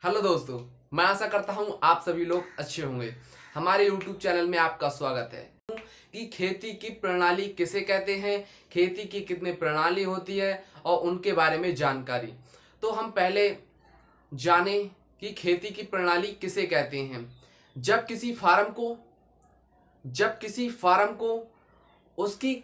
Hello दोस्तों, मैं आशा करता हूं आप सभी लोग अच्छे होंगे। हमारे YouTube चैनल में आपका स्वागत है। कि खेती की प्रणाली किसे कहते हैं, खेती की कितनी प्रणाली होती है और उनके बारे में जानकारी। तो हम पहले जाने कि खेती की प्रणाली किसे कहते हैं। जब किसी फार्म को उसकी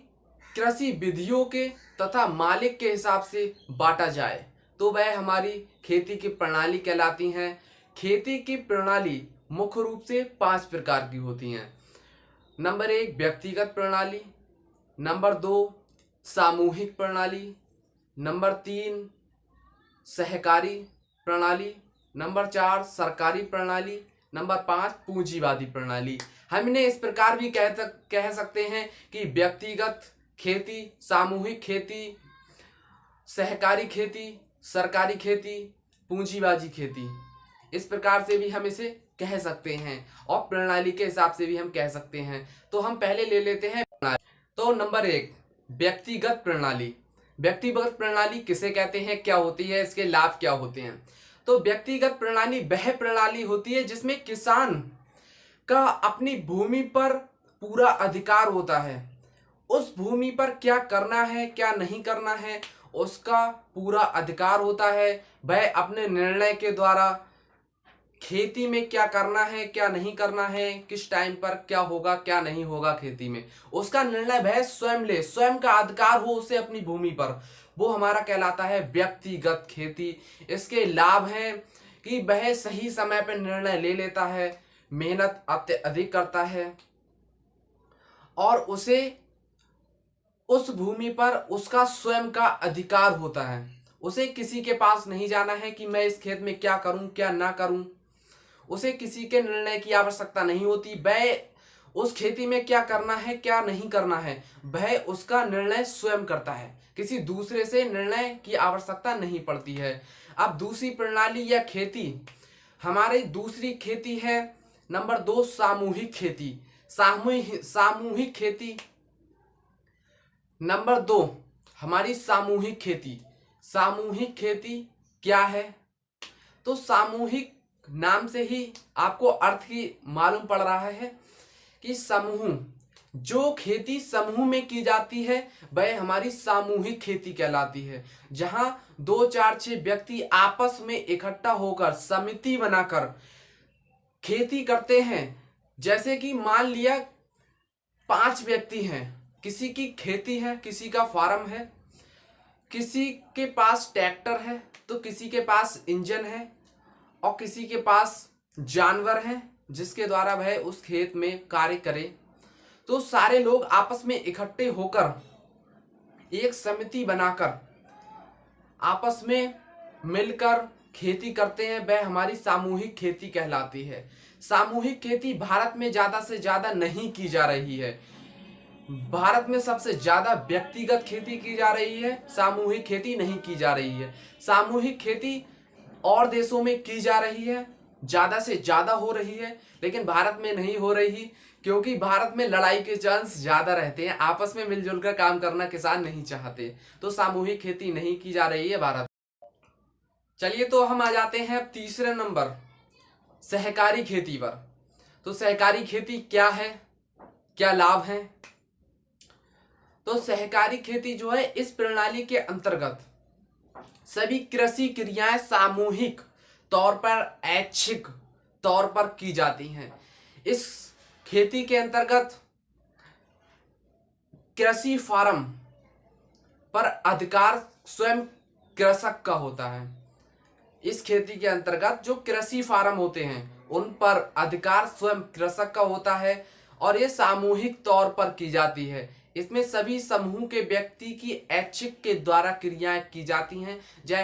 कृषि विधियों के तथा मालिक के हिसाब से बांटा जाए तो वह हमारी खेती की प्रणाली कहलाती हैं। खेती की प्रणाली मुख्य रूप से 5 प्रकार की होती हैं। नंबर 1 व्यक्तिगत प्रणाली, नंबर 2 सामूहिक प्रणाली, नंबर 3 सहकारी प्रणाली, नंबर 4 सरकारी प्रणाली, नंबर 5 पूंजीवादी प्रणाली। हम इन्हें इस प्रकार भी कह सकते हैं कि व्यक्तिगत खेती, सामूहिक खेती, सहकारी खेती, सरकारी खेती, पूंजीवादी खेती, इस प्रकार से भी हम इसे कह सकते हैं और प्रणाली के हिसाब से भी हम कह सकते हैं। तो हम पहले ले लेते हैं प्रणाली। तो नंबर 1 व्यक्तिगत प्रणाली। व्यक्तिगत प्रणाली किसे कहते हैं, क्या होती है, इसके लाभ क्या होते हैं। तो व्यक्तिगत प्रणाली वह प्रणाली होती है जिसमें किसान का अपनी भूमि पर पूरा अधिकार होता है। उस भूमि पर क्या करना है क्या नहीं करना है उसका पूरा अधिकार होता है। वह अपने निर्णय के द्वारा खेती में क्या करना है क्या नहीं करना है, किस टाइम पर क्या होगा क्या नहीं होगा खेती में, उसका निर्णय वह स्वयं ले, स्वयं का अधिकार हो उसे अपनी भूमि पर, वो हमारा कहलाता है व्यक्तिगत खेती। इसके लाभ हैं कि वह सही समय पर निर्णय ले लेता है, मेहनत अत्यधिक करता है और उसे उस भूमि पर उसका स्वयं का अधिकार होता है। उसे किसी के पास नहीं जाना है कि मैं इस खेत में क्या करूं क्या ना करूं, उसे किसी के निर्णय की आवश्यकता नहीं होती। वह उस खेती में क्या करना है क्या नहीं करना है वह उसका निर्णय स्वयं करता है, किसी दूसरे से निर्णय की आवश्यकता नहीं पड़ती है। अब दूसरी प्रणाली या खेती, हमारी दूसरी खेती है नंबर 2 सामूहिक खेती। सामूहिक खेती नंबर 2 हमारी सामूहिक खेती। सामूहिक खेती क्या है, तो सामूहिक नाम से ही आपको अर्थ ही मालूम पड़ रहा है कि समूह, जो खेती समूह में की जाती है वह हमारी सामूहिक खेती कहलाती है। जहां 2 4 6 व्यक्ति आपस में इकट्ठा होकर समिति बनाकर खेती करते हैं। जैसे कि मान लिया 5 व्यक्ति हैं, किसी की खेती है, किसी का फार्म है, किसी के पास ट्रैक्टर है तो किसी के पास इंजन है और किसी के पास जानवर हैं जिसके द्वारा वह उस खेत में कार्य करे। तो सारे लोग आपस में इकट्ठे होकर एक समिति बनाकर आपस में मिलकर खेती करते हैं, वह हमारी सामूहिक खेती कहलाती है। सामूहिक खेती भारत में ज्यादा से ज्यादा नहीं की जा रही है। भारत में सबसे ज्यादा व्यक्तिगत खेती की जा रही है, सामूहिक खेती नहीं की जा रही है। सामूहिक खेती और देशों में की जा रही है, ज्यादा से ज्यादा हो रही है, लेकिन भारत में नहीं हो रही क्योंकि भारत में लड़ाई के चांस ज्यादा रहते हैं, आपस में मिलजुल कर काम करना किसान नहीं चाहते, तो सामूहिक खेती नहीं की जा रही है भारत। चलिए तो हम आ जाते हैं अब तीसरे नंबर सहकारी खेती पर। तो सहकारी खेती क्या है, क्या लाभ है। तो सहकारी खेती जो है इस प्रणाली के अंतर्गत सभी कृषि क्रियाएं सामूहिक तौर पर ऐच्छिक तौर पर की जाती हैं। इस खेती के अंतर्गत कृषि फार्म पर अधिकार स्वयं कृषक का होता है। इस खेती के अंतर्गत जो कृषि फार्म होते हैं उन पर अधिकार स्वयं कृषक का होता है और ये सामूहिक तौर पर की जाती है। इसमें सभी समूह के व्यक्ति की ऐच्छिक के द्वारा क्रियाएं की जाती हैं। ये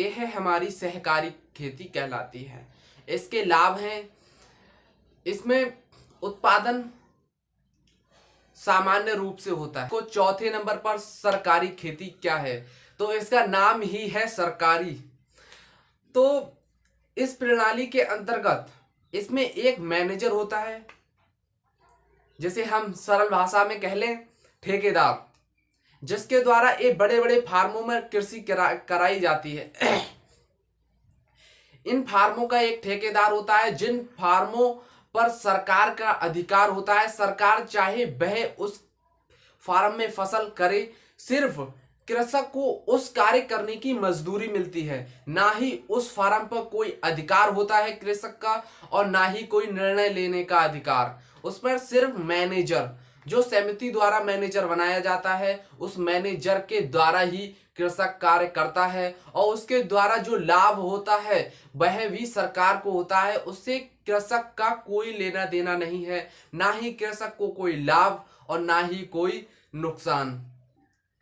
है हमारी सहकारी खेती कहलाती है। इसके लाभ हैं, इसमें उत्पादन सामान्य रूप से होता है। को चौथे नंबर पर सरकारी खेती क्या है, तो इसका नाम ही है सरकारी। तो इस प्रणाली के अंतर्गत इसमें एक मैनेजर होता है, जैसे हम सरल भाषा में कह लें ठेकेदार, जिसके द्वारा ये बड़े बड़े फार्मों में कृषि कराई जाती है। इन फार्मों का एक ठेकेदार होता है जिन फार्मों पर सरकार का अधिकार होता है। सरकार चाहे वह उस फार्म में फसल करे, सिर्फ कृषक को उस कार्य करने की मजदूरी मिलती है, ना ही उस फार्म पर कोई अधिकार होता है कृषक का, और ना ही कोई निर्णय लेने का अधिकार। उस पर सिर्फ मैनेजर, जो समिति द्वारा मैनेजर बनाया जाता है, उस मैनेजर के द्वारा ही कृषक कार्य करता है, और उसके द्वारा जो लाभ होता है वह भी सरकार को होता है। उससे कृषक का कोई लेना देना नहीं है, ना ही कृषक को कोई लाभ और ना ही कोई नुकसान।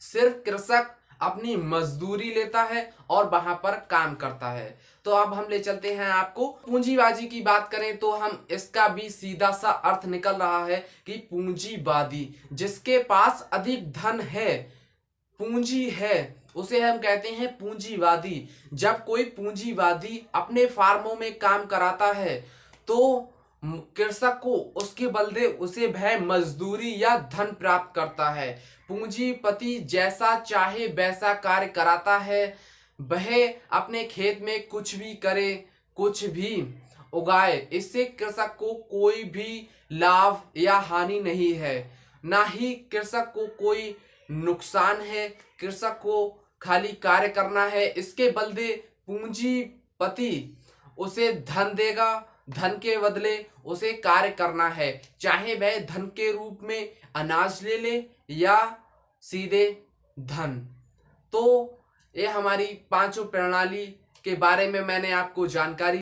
सिर्फ कृषक अपनी मजदूरी लेता है और वहां पर काम करता है। तो अब हम ले चलते हैं आपको पूंजीबाजी की बात करें तो हम इसका भी सीधा सा अर्थ निकल रहा है कि पूंजीवादी, जिसके पास अधिक धन है, पूंजी है, उसे हम कहते हैं पूंजीवादी। जब कोई पूंजीवादी अपने फार्मों में काम कराता है तो कृषक को उसके बदले उसे वह मजदूरी या धन प्राप्त करता है। पूंजीपति जैसा चाहे वैसा कार्य कराता है, वह अपने खेत में कुछ भी करे, कुछ भी उगाए, इससे कृषक को कोई भी लाभ या हानि नहीं है, ना ही कृषक को कोई नुकसान है। कृषक को खाली कार्य करना है, इसके बदले पूंजीपति उसे धन देगा, धन के बदले उसे कार्य करना है, चाहे वह धन के रूप में अनाज ले ले या सीधे धन। तो ये हमारी पांचों प्रणाली के बारे में मैंने आपको जानकारी